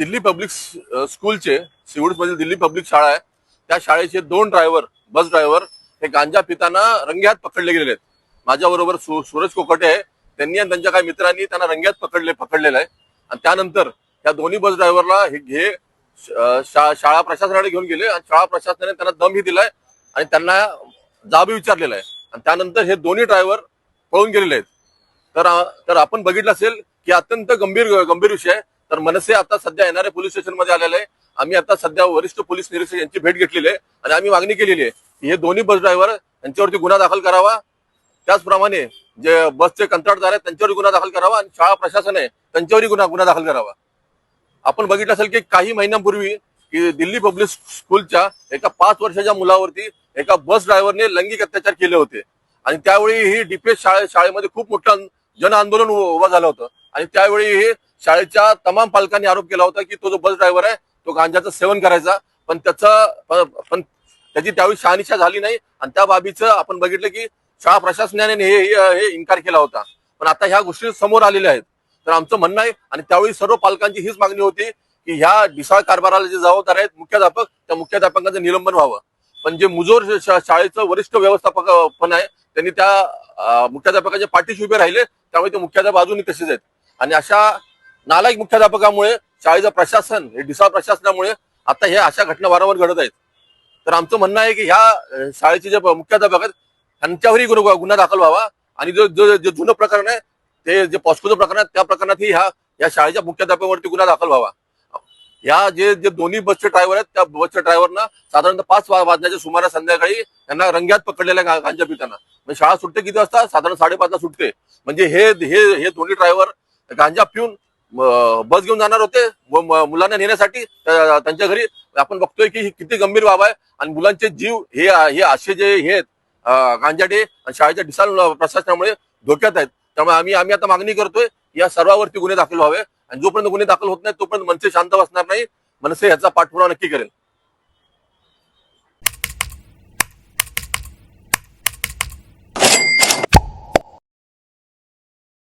Delhi public स्कूलचे Seawoods मधील Delhi public शाळा आहे त्या शाळेचे 2 ड्रायव्हर बस ड्रायव्हर हे गांजा पिताना रंग्यात पकडले गेलेले आहेत। माझ्याबरोबर सूरज कोकटे आहे, त्यांनी आणि त्यांच्या काही मित्रांनी त्यांना रंग्यात पकडलेलं आहे आणि त्यानंतर त्या दोन्ही बस ड्रायव्हरला हे शाळा प्रशासनाकडे घेऊन गेले आणि शाळा प्रशासनाने त्यांना दमही दिलाय आणि त्यांना जाब विचारलेला आहे आणि त्यानंतर हे दोन्ही ड्रायव्हर पळून गेलेले आहेत। तर आपण बघितलं असेल की अत्यंत गंभीर विषय आहे। तर मनसे आता सध्या येणारे पोलीस स्टेशन मध्ये आलेले आहे। आम्ही आता सध्या वरिष्ठ पोलीस निरीक्षक यांची भेट घेतलेली आहे आणि आम्ही मागणी केलेली आहे की हे दोन्ही बस ड्रायव्हर यांच्यावरती गुन्हा दाखल करावा, त्याचप्रमाणे जे बसचे कंत्राटदार आहेत त्यांच्यावर गुन्हा दाखल करावा आणि शाळा प्रशासन आहे त्यांच्यावरही गुन्हा दाखल करावा। आपण बघितलं असेल की काही महिन्यांपूर्वी की दिल्ली पब्लिक स्कूलच्या एका 5 वर्षाच्या मुलावरती एका बस ड्रायव्हरने लैंगिक अत्याचार केले होते आणि त्यावेळी ही डीपीएस शाळेमध्ये खूप मोठं जन आंदोलन उभं झालं होतं आणि त्यावेळी हे शाळेच्या तमाम पालकांनी आरोप केला होता की तो जो बस ड्रायव्हर आहे तो गांजाचं सेवन करायचा, पण त्याची त्यावेळी शहानिशा झाली नाही आणि त्या बाबीचं आपण बघितलं की शाळा प्रशासनाने हे इन्कार केला होता। पण आता ह्या गोष्टी समोर आलेल्या आहेत। तर आमचं म्हणणं आहे आणि त्यावेळी सर्व पालकांची हीच मागणी होती की ह्या ढिसाळ कारभाराला जे जबाबदार आहेत मुख्याध्यापक, त्या मुख्याध्यापकांचं निलंबन व्हावं। पण जे मुजोर शाळेचं वरिष्ठ व्यवस्थापक पण आहे त्यांनी त्या मुख्याध्यापकाच्या पाठीशी उभे राहिले, त्यामुळे ते मुख्याध्यापक अजूनही तसेच आहेत आणि अशा नालायक मुख्याध्यापकामुळे शाळेचं प्रशासन हे ढिसाळ प्रशासनामुळे आता हे अशा घटना वारंवार घडत आहेत। तर आमचं म्हणणं आहे की ह्या शाळेचे जे मुख्याध्यापक आहेत त्यांच्यावरही गुन्हा दाखल व्हावा आणि जो जुनं प्रकरण आहे ते जे पॉस्कोचं प्रकरण आहे त्या प्रकरणातही या शाळेच्या मुख्याध्यापकावरती गुन्हा दाखल व्हावा। या जे दोन्ही बसचे ड्रायव्हर आहेत त्या बसच्या ड्रायव्हरना साधारणतः 5 वाजण्याच्या सुमारास संध्याकाळी त्यांना रंग्यात पकडलेल्या गांजा पिताना, म्हणजे शाळा सुटते किती वाजता? साधारण 5:30 ला सुटते। म्हणजे हे दोन्ही ड्रायव्हर गांजा पिऊन बस घेऊन जाणार होते मुलांना नेण्यासाठी त्यांच्या घरी। आपण बघतोय की किती गंभीर बाब आहे आणि मुलांचे जीव हे असे जे हे आहेत गांजाडे आणि शाळेच्या ढिसाळ प्रशासनामुळे धोक्यात आहेत। त्यामुळे आम्ही आता मागणी करतोय या सर्वांवरती गुन्हे दाखल व्हावे आणि जोपर्यंत गुन्हे दाखल होत नाही तोपर्यंत मनसे शांत बसणार नाही। मनसे याचा पाठपुरावा नक्की करेल।